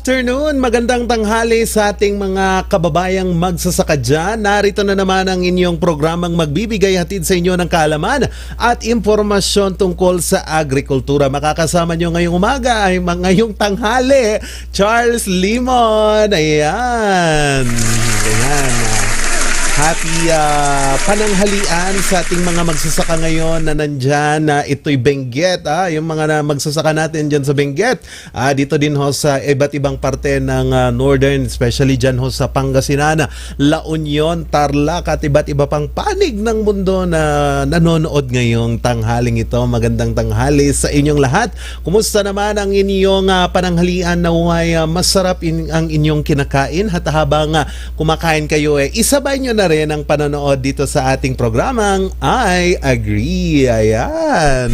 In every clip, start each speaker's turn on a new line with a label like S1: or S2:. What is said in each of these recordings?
S1: afternoon, magandang tanghali sa ating mga kababayang magsasaka dyan. Narito na naman ang inyong programang magbibigay hatid sa inyo ng kaalaman at impormasyon tungkol sa agrikultura. Makakasama nyo ngayong umaga ay ngayong tanghali, Charles Limon. Ayan. Happy pananghalian sa ating mga magsasaka ngayon na nandyan. Ito'y Benguet. Yung mga magsasaka natin dyan sa Benguet. Dito din ho sa iba't ibang parte ng northern, especially dyan ho sa Pangasinan, La Union, Tarlac at iba't iba pang panig ng mundo na nanonood ngayong tanghaling ito. Magandang tanghali sa inyong lahat. Kumusta naman ang inyong pananghalian? Naway masarap ang inyong kinakain at habang kumakain kayo isabay nyo na rin ang panonood dito sa ating programang I Agree. Ayan.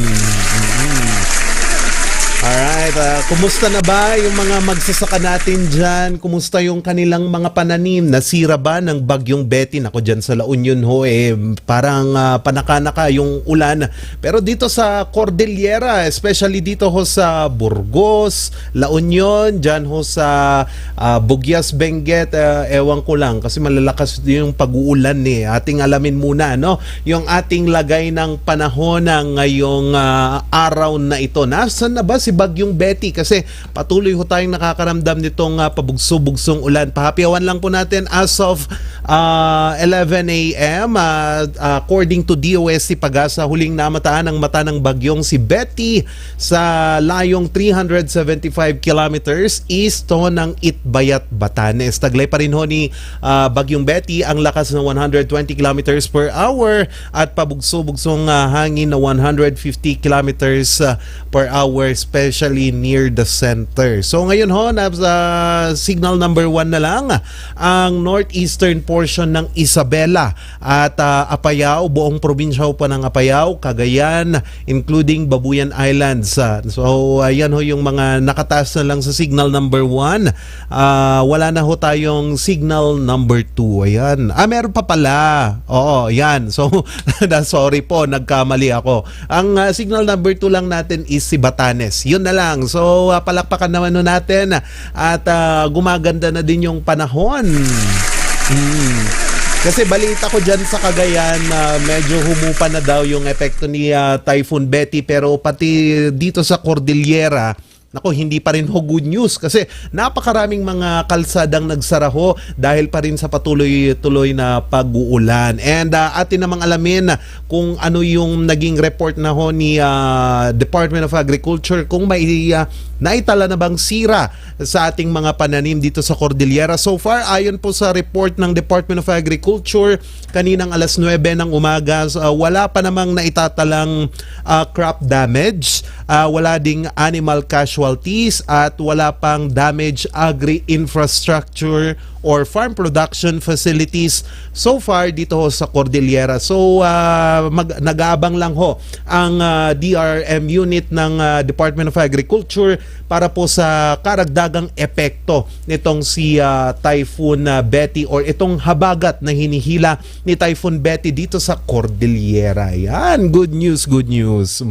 S1: Alright, kumusta na ba yung mga magsasaka natin dyan? Kumusta yung kanilang mga pananim? Nasira ba ng bagyong Betty? Ako dyan sa La Union ho parang panaka-naka yung ulan. Pero dito sa Cordillera, especially dito ho sa Burgos, La Union, dyan ho sa Bugyas, Benguet, ewan ko lang kasi malalakas yung pag-uulan Ating alamin muna yung ating lagay ng panahon ngayong araw na ito. Nasaan na ba si bagyong Betty? Kasi patuloy ho tayong nakakaramdam nitong pabugso-bugsong ulan. Pahapyawan lang po natin as of 11 a.m. According to DOST Pagasa, huling namataan ang mata ng bagyong si Betty sa layong 375 kilometers east ng Itbayat, Batanes. Taglay pa rin ho ni bagyong Betty ang lakas na 120 kilometers per hour at pabugso-bugsong hangin na 150 kilometers per hour, especially near the center. So ngayon ho, signal number 1 na lang ang northeastern portion ng Isabela at Apayao, buong probinsya pa ng Apayao, Cagayan, including Babuyan Islands. So ayan ho yung mga nakataas na lang sa signal number 1. Wala na ho tayong signal number 2. Ayan. Meron pa pala. Oo, yan. So sorry po, nagkamali ako. Ang signal number 2 lang natin is si Batanes. Yun na lang. So palakpakan naman natin at gumaganda na din yung panahon. Kasi balita ko dyan sa Cagayan, medyo humupa na daw yung epekto ni Typhoon Betty, pero pati dito sa Cordillera, hindi pa rin ho good news kasi napakaraming mga kalsadang nagsara ho dahil pa rin sa patuloy-tuloy na pag-uulan. And atin namang alamin kung ano yung naging report na ho ni Department of Agriculture, kung may naitala na bang sira sa ating mga pananim dito sa Cordillera. So far, ayon po sa report ng Department of Agriculture, kaninang alas 9 ng umaga, wala pa namang naitatalang crop damage, wala ding animal casualties at wala pang damage agri-infrastructure or farm production facilities so far dito ho sa Cordillera. So nag-aabang lang ho ang DRM unit ng Department of Agriculture para po sa karagdagang epekto nitong si Typhoon Betty or itong habagat na hinihila ni Typhoon Betty dito sa Cordillera. Yan, good news, good news.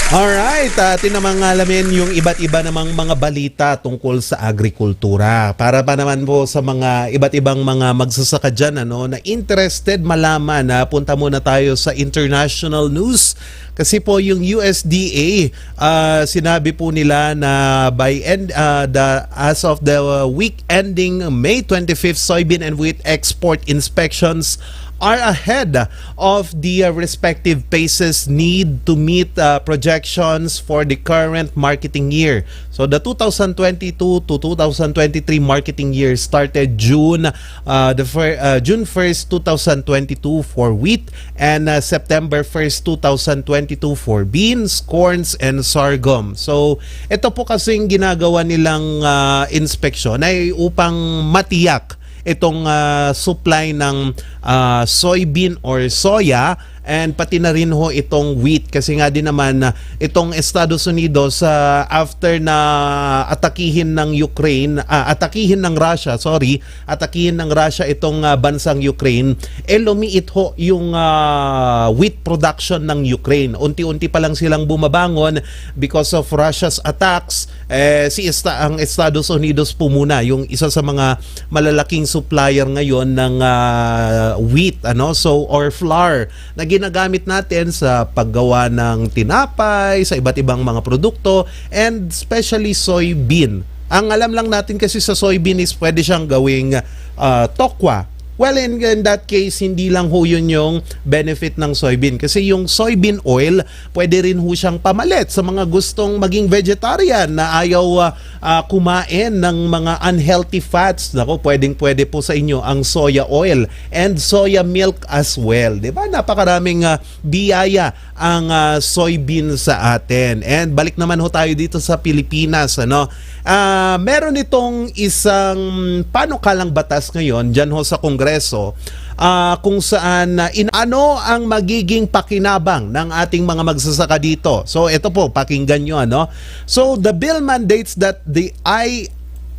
S1: Alright, atin namang alamin yung iba't iba namang mga balita tungkol sa agrikultura. Para pa naman po sa mga iba't ibang mga magsasaka dyan na interested malaman, punta muna tayo sa international news. Kasi po yung USDA, sinabi po nila na as of the week ending May 25th, soybean and wheat export inspections are ahead of the respective paces need to meet projections for the current marketing year. So the 2022 to 2023 marketing year started June 1st, 2022 for wheat and September 1st, 2022 for beans, corns, and sorghum. So ito po kasing ginagawa nilang inspeksyon ay upang matiyak itong supply ng soybean or soya and pati na rin ho itong wheat kasi nga din naman itong Estados Unidos after na atakihin ng Russia itong bansang Ukraine, lumiit ho yung wheat production ng Ukraine. Unti-unti pa lang silang bumabangon because of Russia's attacks. Ang Estados Unidos po muna yung isa sa mga malalaking supplier ngayon ng wheat or flour na ginagamit natin sa paggawa ng tinapay, sa iba't ibang mga produkto, and especially soybean. Ang alam lang natin kasi sa soybean is pwede siyang gawing tokwa. Well, in that case, hindi lang ho yun yung benefit ng soybean. Kasi yung soybean oil, pwede rin ho siyang pamalit sa mga gustong maging vegetarian na ayaw kumain ng mga unhealthy fats. Nako, pwede po sa inyo ang soya oil and soya milk as well. Diba? Napakaraming biyaya ang soybean sa atin. And balik naman ho tayo dito sa Pilipinas. Meron itong isang panukalang batas ngayon dyan ho sa Kongreso kung saan ano ang magiging pakinabang ng ating mga magsasaka dito. So ito po, pakinggan nyo. So the bill mandates that the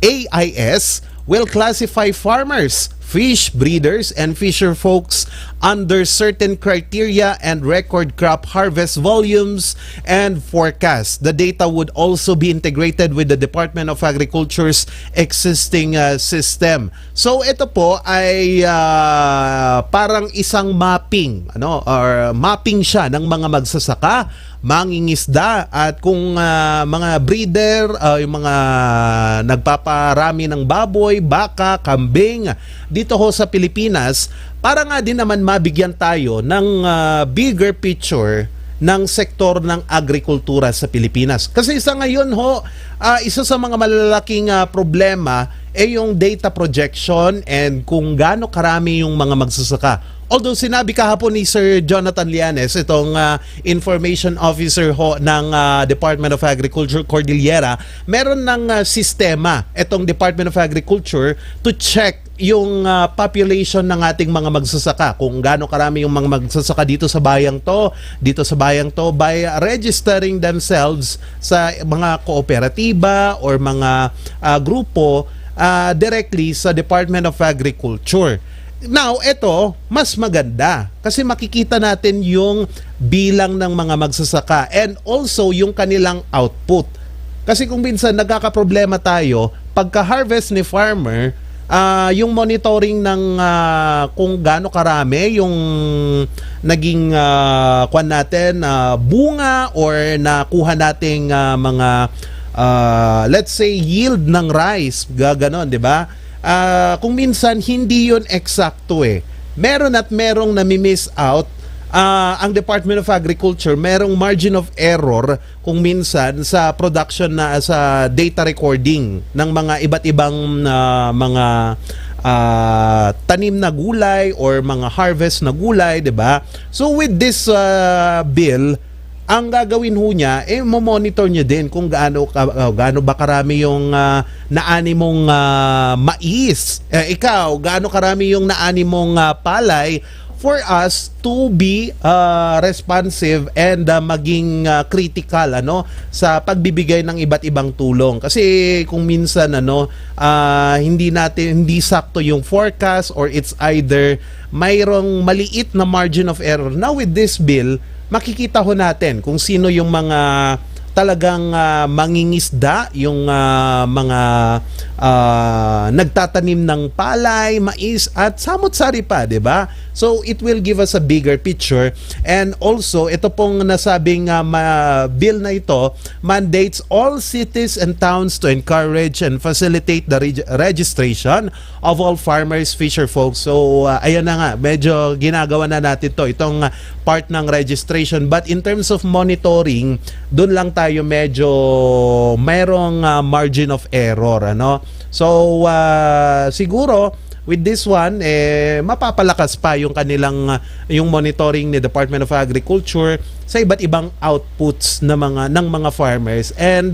S1: AIS will classify farmers, fish breeders, and fisher folks under certain criteria and record crop harvest volumes and forecasts. The data would also be integrated with the Department of Agriculture's existing system. So ito po ay parang isang mapping, or mapping siya ng mga magsasaka, mangingisda, at kung mga breeder, yung mga nagpaparami ng baboy, baka, kambing dito ho sa Pilipinas, para nga din naman mabigyan tayo ng bigger picture ng sektor ng agrikultura sa Pilipinas. Kasi isa ngayon ho, isa sa mga malalaking problema yung data projection and kung gaano karami yung mga magsasaka. Although sinabi kahapon ni Sir Jonathan Lianes, itong information officer ho ng Department of Agriculture, Cordillera, meron ng sistema itong Department of Agriculture to check yung population ng ating mga magsasaka, kung gaano karami yung mga magsasaka dito sa bayang to by registering themselves sa mga kooperatiba or mga grupo directly sa Department of Agriculture. Now, ito, mas maganda kasi makikita natin yung bilang ng mga magsasaka and also yung kanilang output. Kasi kung minsan nagkakaproblema tayo, pagka-harvest ni farmer, yung monitoring ng kung gaano karami yung naging bunga or nakuha nating mga let's say yield ng rice, gaganon, 'di ba? Kung minsan hindi yun eksakto meron at merong nami-miss out. Ang Department of Agriculture merong margin of error kung minsan sa production na sa data recording ng mga iba't ibang mga tanim na gulay or mga harvest na gulay, 'di ba? So with this bill, ang gagawin ho niya, mo-monitor niya din kung gaano ba karami yung naani mong mais. Ikaw, gaano karami yung naani mong palay for us to be responsive and maging critical sa pagbibigay ng iba't ibang tulong. Kasi kung minsan hindi sakto yung forecast or it's either mayroong maliit na margin of error. Now with this bill, makikita ho natin kung sino yung mga talagang mangingisda, yung mga nagtatanim ng palay, mais at samot-sari pa, 'di ba? So it will give us a bigger picture. And also ito pong nasabing bill na ito mandates all cities and towns to encourage and facilitate the registration of all farmers, fisher folks. So ayan na nga, medyo ginagawa na natin itong part ng registration, but in terms of monitoring, doon lang tayo medyo mayroong margin of error, So siguro with this one mapapalakas pa yung kanilang yung monitoring ni Department of Agriculture sa iba't ibang outputs ng mga farmers, and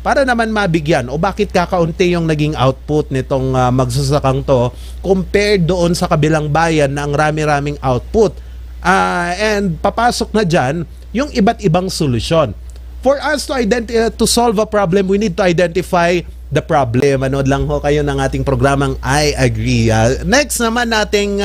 S1: para naman mabigyan o bakit kakaunti yung naging output nitong magsasakang to compared doon sa kabilang bayan na ang rami-raming output. And papasok na dyan yung iba't ibang solusyon. For us to solve a problem, we need to identify the problem. Manood lang ho kayo ng ating programang I Agree. Next naman nating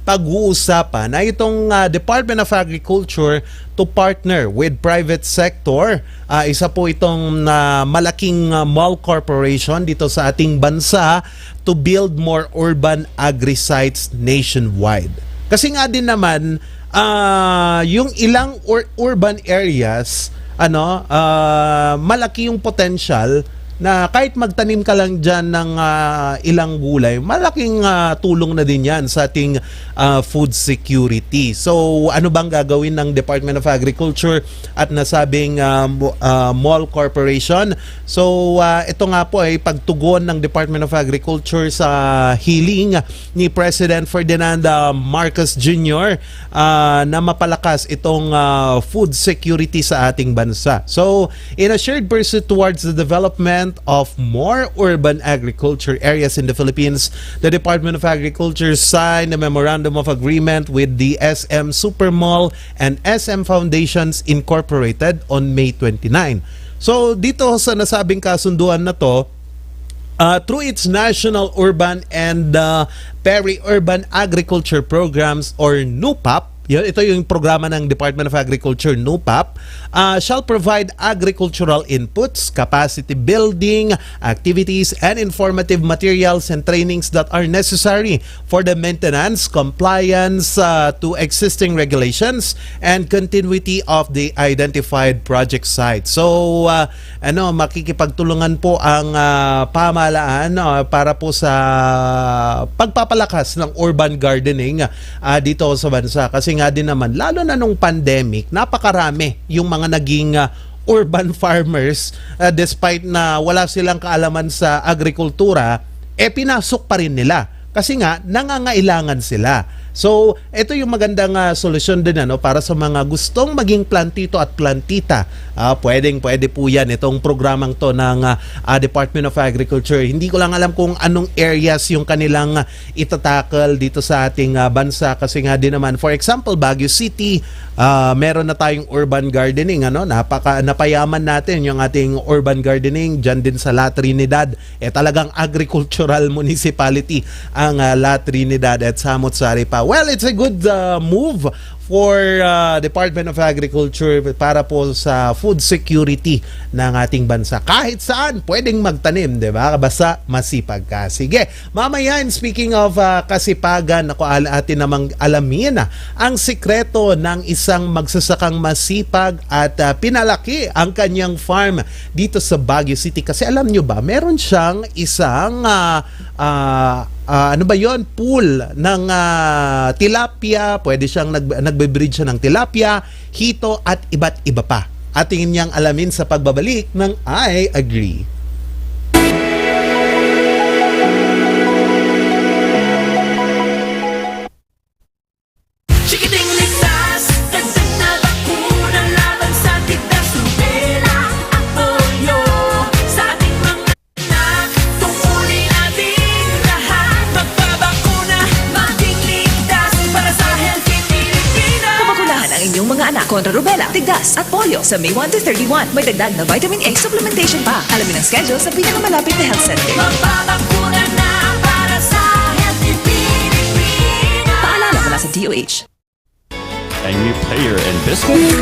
S1: pag-uusapan ay itong Department of Agriculture to partner with private sector. Isa po itong malaking mall corporation dito sa ating bansa to build more urban agri-sites nationwide. Kasi nga din naman, yung ilang urban areas, malaki yung potential na kahit magtanim ka lang dyan ng ilang gulay, malaking tulong na din yan sa ating food security. So, ano bang gagawin ng Department of Agriculture at nasabing mall corporation? So, ito nga po ay pagtugon ng Department of Agriculture sa hiling ni President Ferdinand Marcos Jr. Na mapalakas itong food security sa ating bansa. So, in a shared pursuit towards the development of more urban agriculture areas in the Philippines, the Department of Agriculture signed a memorandum of agreement with the SM Supermall and SM Foundations Incorporated on May 29. So dito sa nasabing kasunduan na to, through its national urban and peri-urban agriculture programs or NUPAP, ito yung programa ng Department of Agriculture, NUPAP, shall provide agricultural inputs, capacity building activities, and informative materials and trainings that are necessary for the maintenance, compliance to existing regulations, and continuity of the identified project site. So, makikipagtulungan po ang pamahalaan para po sa pagpapalakas ng urban gardening dito sa bansa. Kasi nga din naman, lalo na nung pandemic, napakarami yung mga naging urban farmers despite na wala silang kaalaman sa agrikultura, pinasok pa rin nila. Kasi nga, nangangailangan sila. So, ito yung magandang solusyon din para sa mga gustong maging plantito at plantita. Pwede po yan itong programang to ng Department of Agriculture. Hindi ko lang alam kung anong areas yung kanilang itatakal dito sa ating bansa. Kasi nga din naman, for example, Baguio City, meron na tayong urban gardening. Napayaman natin yung ating urban gardening dyan din sa La Trinidad. Talagang agricultural municipality ang La Trinidad at Samut-Sari pa. Well, it's a good move for Department of Agriculture para po sa food security ng ating bansa. Kahit saan pwedeng magtanim, 'di ba? Basta masipag ka. Sige, mamaya, speaking of kasipagan, atin namang alamin ang sikreto ng isang magsasakang masipag at pinalaki ang kanyang farm dito sa Baguio City. Kasi alam nyo ba, meron siyang isang pool ng tilapia. Pwede siyang nagbe-breed siya ng tilapia, hito at iba't iba pa. Atingin niyang alamin sa pagbabalik ng I Agree.
S2: Kontra rubella, tigdas at polio sa May 1 to 31. May dagdag na vitamin A supplementation pa. Alamin ang schedule sa pinakamalapit na health center.
S3: Magpapakuna na para sa Healthy Pilipinas.
S2: Paalala mula sa DOH.
S4: Angry Player and Biscuit.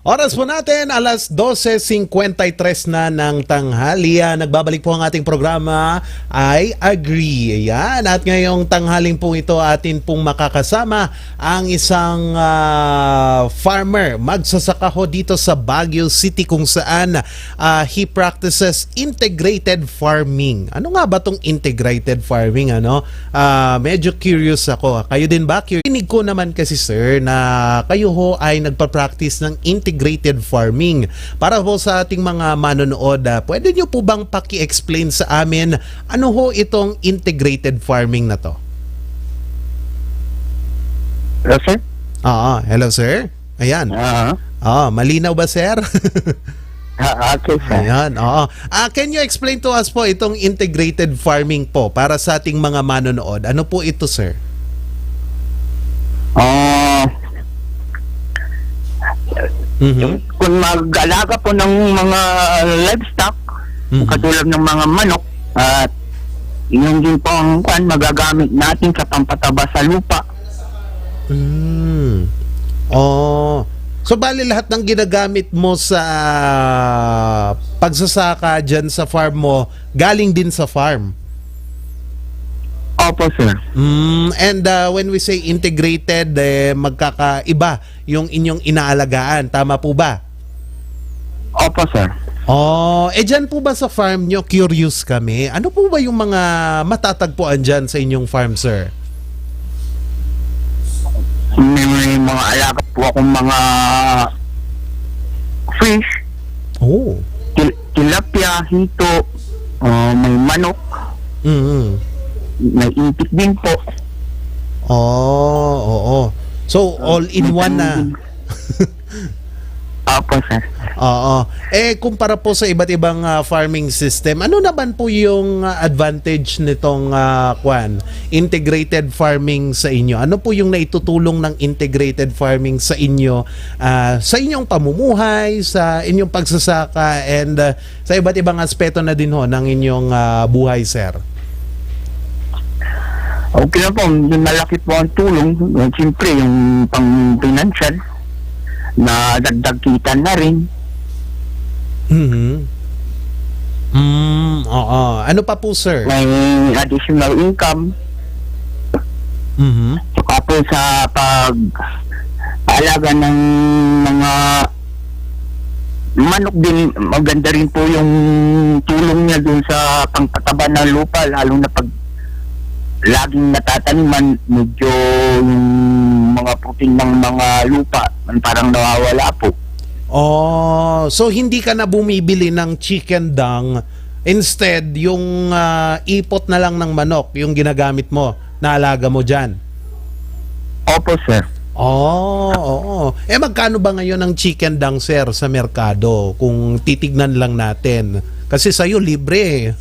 S1: Oras po natin, alas 12:53 na ng tanghali. Nagbabalik po ang ating programa, I Agree. Ayan. At ngayong tanghaling po ito, atin pong makakasama ang isang farmer. Magsasaka ho dito sa Baguio City kung saan he practices integrated farming. Ano nga ba tong integrated farming? Medyo curious ako. Kayo din ba? Kinig ko naman kasi sir na kayo ho ay nagpa-practice ng integrated farming. Para ho sa ating mga manonood, pwede nyo po bang paki-explain sa amin ano ho itong integrated farming na to?
S5: Hello, sir?
S1: Hello sir. Ayan. Malinaw ba sir?
S5: Okay, sir.
S1: Ayan, can you explain to us po itong integrated farming po para sa ating mga manonood? Ano po ito sir?
S5: Kung mag-alaga po ng mga livestock, katulad ng mga manok, at yun din po ang magagamit natin sa pampataba sa lupa.
S1: So bali lahat ng ginagamit mo sa pagsasaka dyan sa farm mo, galing din sa farm?
S5: Opo, sir.
S1: And when we say integrated, magkakaiba yung inyong inaalagaan. Tama po ba?
S5: Opo, sir.
S1: Dyan po ba sa farm nyo, curious kami, ano po ba yung mga matatagpuan dyan sa inyong farm, sir?
S5: May mga alaga po akong mga fish, tilapia, hito, may manok, may itik din po.
S1: Oo. So, all in one na.
S5: Opo, sir.
S1: Kumpara po sa iba't ibang farming system, ano naman po yung advantage nitong integrated farming sa inyo? Ano po yung naitutulong ng integrated farming sa inyo, sa inyong pamumuhay, sa inyong pagsasaka, and sa iba't ibang aspeto na din ho ng inyong buhay, sir?
S5: Okay na po, malaki po ang tulong. Siyempre, yung pang-financial na dagdag kita na rin.
S1: Ano pa po, sir?
S5: May additional income. Saka po sa pag-alaga ng mga manok din, maganda rin po yung tulong niya dun sa pangpataba ng lupa, lalo na pag laging natataniman, medyo yung mga protein ng mga lupa parang nawawala po.
S1: So hindi ka na bumibili ng chicken dung, instead yung ipot na lang ng manok yung ginagamit mo, naalaga mo dyan?
S5: Opo, sir.
S1: Oo. Magkano ba ngayon ang chicken dung, sir, sa merkado kung titignan lang natin? Kasi sa'yo libre.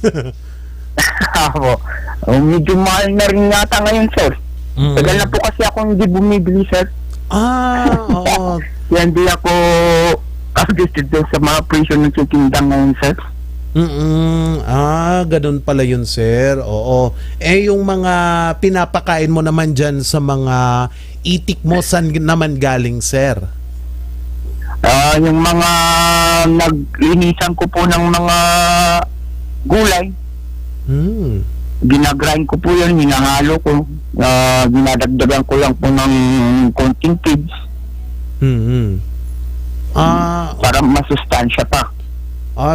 S5: Opo. Medyo mahal na rin yata ngayon, sir. Tagal na po kasi ako hindi bumibili, sir.
S1: Oo.
S5: Kaya hindi ako updated doon sa mga presyo ng chicken dung ngayon, sir.
S1: Ganun pala yun, sir. Oo. Yung mga pinapakain mo naman dyan sa mga itik mo, saan naman galing, sir?
S5: Yung mga nag-linisan ko po ng mga gulay, ginagrind ko po yun, hinahalo ko, ginadagdagan ko lang po ng konting feeds para masustansya pa.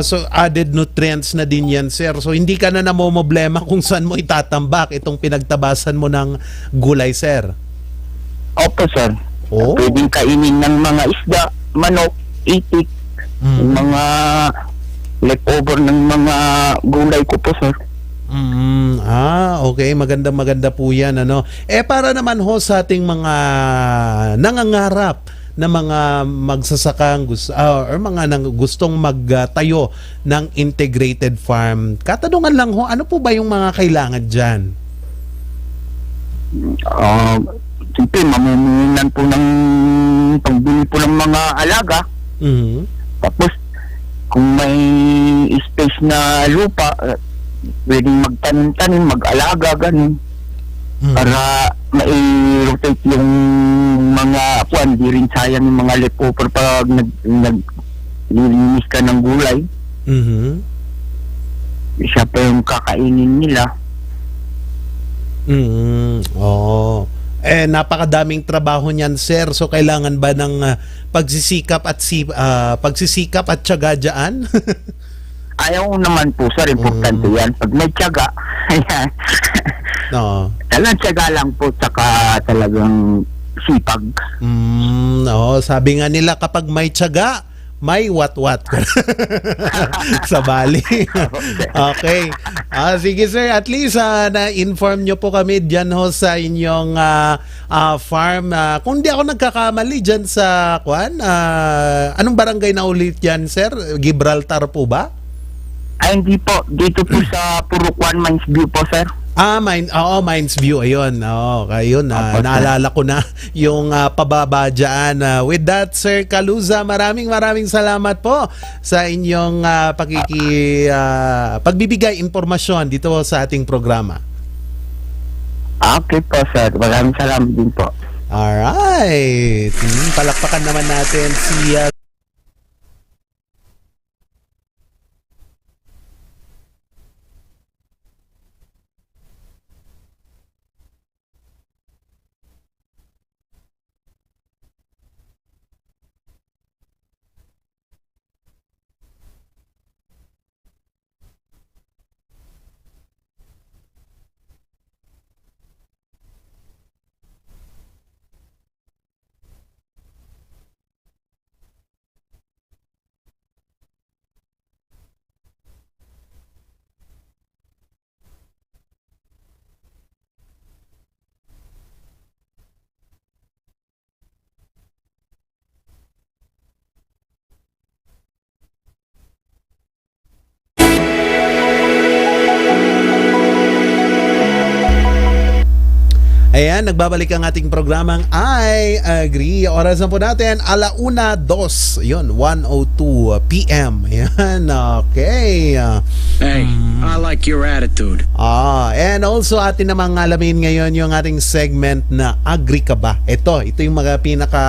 S1: So added nutrients na din yan, sir. So hindi ka na namomblema kung saan mo itatambak itong pinagtabasan mo ng gulay, sir?
S5: Opo, sir. Pwedeng kainin ng mga isda, manok, itik, yung mga leftover ng mga gulay ko po, sir.
S1: Okay. Maganda po yan, para naman ho sa ating mga nangangarap na mga magsasakang or mga gustong magtayo ng integrated farm, katanungan lang ho, ano po ba yung mga kailangan dyan?
S5: Siyempre, mamumunan po ng pagbili po ng mga alaga. Tapos, kung may space na lupa, pwedeng magtanim-tanim, mag-alaga, ganun. Para mai-rotate yung mga kuan, di rin sayang yung mga leftover pag naglilinis ka ng gulay.
S1: Mhm.
S5: Siya pa yung kakainin nila.
S1: Oo. Napakadaming trabaho niyan, sir. So kailangan ba ng pagsisikap at pagsisikap at tiyaga diyan?
S5: Ayaw naman po, sir, importante yan. Pag may tiyaga, ayan.
S1: No.
S5: Talagang tiyaga lang po, tsaka talagang sipag.
S1: Oo, sabi nga nila kapag may tiyaga, may what-what. Sa Bali. Okay. Sige sir, at least na-inform nyo po kami dyan ho sa inyong farm. Kung di ako nagkakamali dyan sa anong barangay na ulit yan, sir? Gibraltar po ba?
S5: Ay, hindi po. Dito po sa Purukwan, Mines View po, sir.
S1: Mines View, ayun. Ayun, naalala ko na yung pababa dyan. With that, Sir Caluza, maraming salamat po sa inyong pagbibigay impormasyon dito sa ating programa.
S5: Okay po, sir. Maraming salamat din po.
S1: Alright. Palakpakan naman natin si Ayan, nagbabalik ang ating programang I Agree. Oras na po natin, 1:02. Yun, 1:02 p.m. Ayan, okay.
S6: Hey, I like your attitude.
S1: And also atin namang alamin ngayon yung ating segment na Agree Ka Ba? Ito yung mga pinaka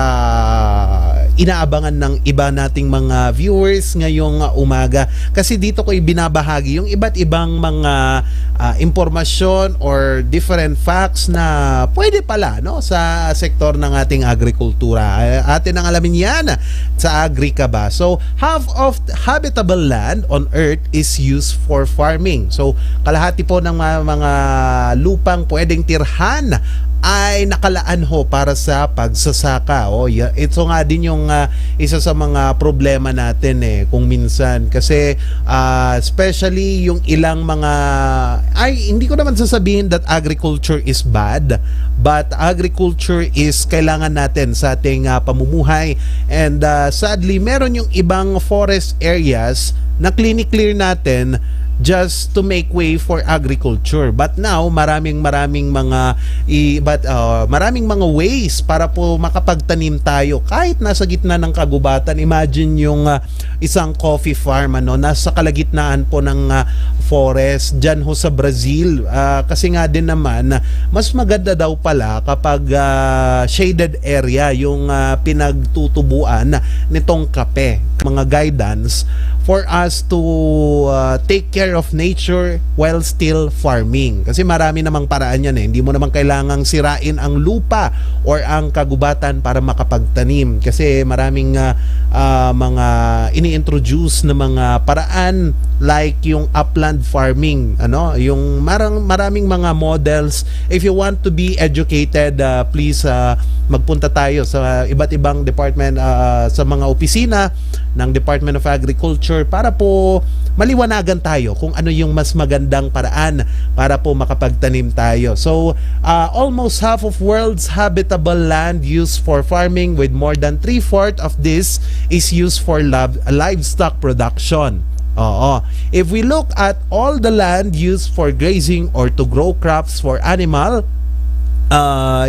S1: inaabangan ng iba nating mga viewers ngayong umaga. Kasi dito ko ibinabahagi yung iba't ibang mga impormasyon or different facts na pwede pala sa sektor ng ating agrikultura. Atin ang alamin yan sa Agree Ka Ba? So, half of habitable land on Earth is used for farming. So, kalahati po ng mga lupang pwedeng tirhan ay nakalaan ho para sa pagsasaka. Ito nga din yung isa sa mga problema natin kung minsan. Kasi especially yung ilang mga hindi ko naman sasabihin that agriculture is bad, but agriculture is kailangan natin sa ating pamumuhay. And sadly, meron yung ibang forest areas na clinic-clear natin just to make way for agriculture. But now, maraming mga ways para po makapagtanim tayo kahit nasa gitna ng kagubatan. Imagine yung isang coffee farm nasa kalagitnaan po ng forest dyan ho sa Brazil. Kasi nga din naman, mas maganda daw pala kapag shaded area yung pinagtutubuan nitong kape. Mga guidance for us to take care of nature while still farming. Kasi marami namang paraan yan Hindi mo naman kailangang sirain ang lupa or ang kagubatan para makapagtanim. Kasi maraming mga ini-introduce na mga paraan like yung upland farming. Yung maraming mga models. If you want to be educated, please magpunta tayo sa iba't ibang department, sa mga opisina ng Department of Agriculture para po maliwanagan tayo kung ano yung mas magandang paraan para po makapagtanim tayo. So, almost half of world's habitable land used for farming, with more than 3/4 of this is used for livestock production. If we look at all the land used for grazing or to grow crops for animal,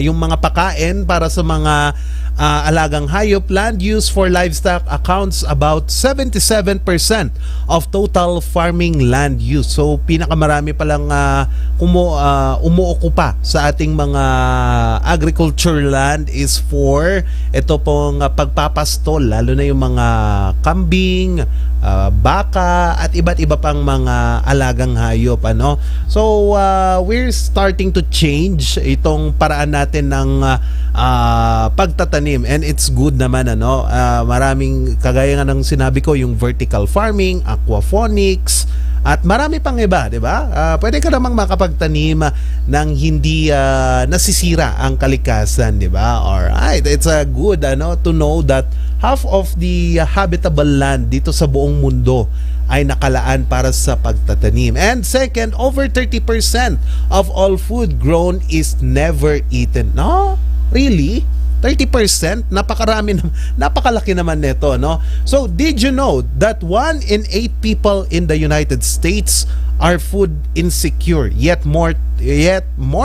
S1: yung mga pakain para sa mga alagang hayop, land use for livestock accounts about 77% of total farming land use. So pinakamarami palang umuokupa sa ating mga agriculture land is for ito pong pagpapastol, lalo na yung mga kambing, baka at iba't iba pang mga alagang hayop, ano. So we're starting to change itong paraan natin ng pagtatanim, and it's good naman, ano. Maraming kagaya nga ng sinabi ko, yung vertical farming, aquaponics, at marami pang iba, 'di ba? Pwede ka namang makapagtanim ng hindi nasisira ang kalikasan, 'di ba? Alright, it's a good to know that half of the habitable land dito sa buong mundo ay nakalaan para sa pagtatanim. And second, over 30% of all food grown is never eaten. No? Really? 30%? Napakalaki naman nito, no? So, did you know that 1 in 8 people in the United States are food insecure, yet more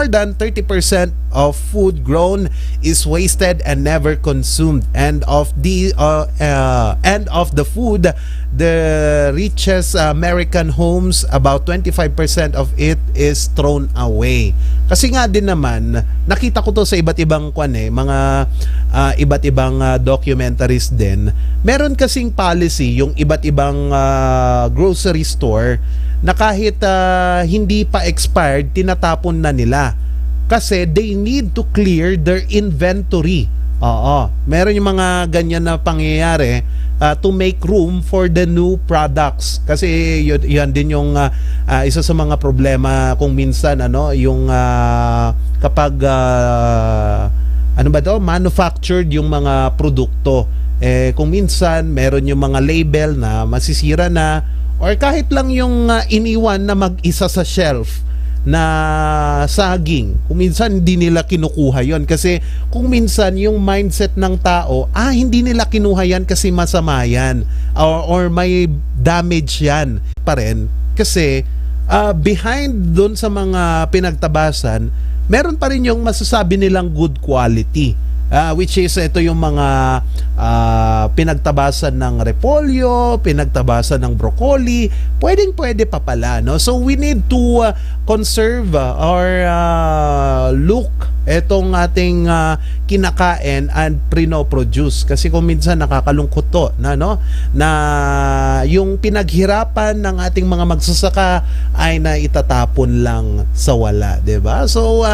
S1: than 30% of food grown is wasted and never consumed, and of the food the richest American homes, about 25% of it is thrown away. Kasi nga din naman, nakita ko to sa iba't ibang mga iba't ibang documentaries din. Meron kasing policy yung iba't ibang grocery store na kahit hindi pa expired, tinatapon na nila. Kasi they need to clear their inventory. Oo. Meron yung mga ganyan na pangyayari to make room for the new products. Kasi yan din yung isa sa mga problema kung minsan, yung kapag manufactured yung mga produkto. Kung minsan meron yung mga label na masisira na, or kahit lang yung iniwan na mag-isa sa shelf na saging, kung minsan hindi nila kinukuha yon. Kasi kung minsan yung mindset ng tao, hindi nila kinuha yan kasi masama yan, or may damage yan pa rin. Kasi behind dun sa mga pinagtabasan, meron pa rin yung masasabi nilang good quality. Which is ito yung mga pinagtabasan ng repolyo, pinagtabasan ng broccoli, pwede pa pala, no? So we need to conserve or look etong ating kinakain and pre-produce, kasi kung minsan nakakalungkot to na yung pinaghirapan ng ating mga magsasaka ay naitatapon lang sa wala, 'di ba? So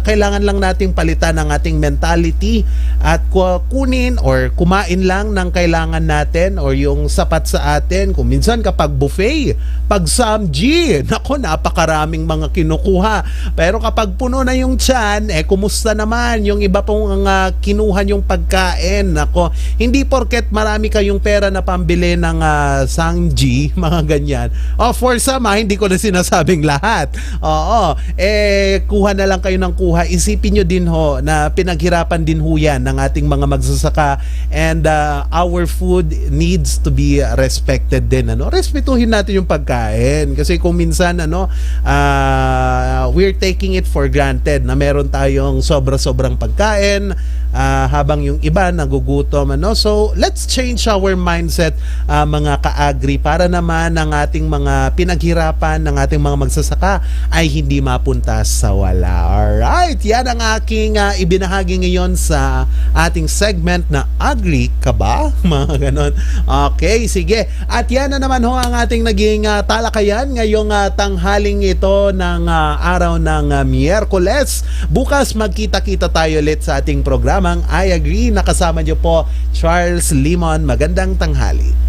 S1: kailangan lang nating palitan ang ating mentality at kunin or kumain lang ng kailangan natin or yung sapat sa atin. Kung minsan kapag buffet, pag samji, napakaraming mga kinukuha. Pero kapag puno na yung tiyan, kumusta naman yung iba pong kinuha yung pagkain? Hindi porket marami kayong pera na pambili ng samji, mga ganyan. For some, hindi ko na sinasabing lahat. Oo. Kuha na lang kayo ng kuha. Isipin nyo din ho na pinaghirapan din ho yan ng ating mga magsasaka, and our food needs to be respected din. Respetuhin natin yung pagkain, kasi kung minsan we're taking it for granted na meron tayong sobra-sobrang pagkain habang yung iba nagugutom. So let's change our mindset, mga ka-agri, para naman ang ating mga pinaghirapan ng ating mga magsasaka ay hindi mapunta sa wala. Alright, yan ang aking ibinahagi ngayon sa ating segment na Agri ka ba? Mga ganon. Okay, sige. At yan na naman ho ang ating naging talakayan ngayong tanghaling ito ng araw ng Miyerkules. Bukas magkita-kita tayo ulit sa ating programang I Agree. Nakasama niyo po Charles Limon. Magandang tanghali.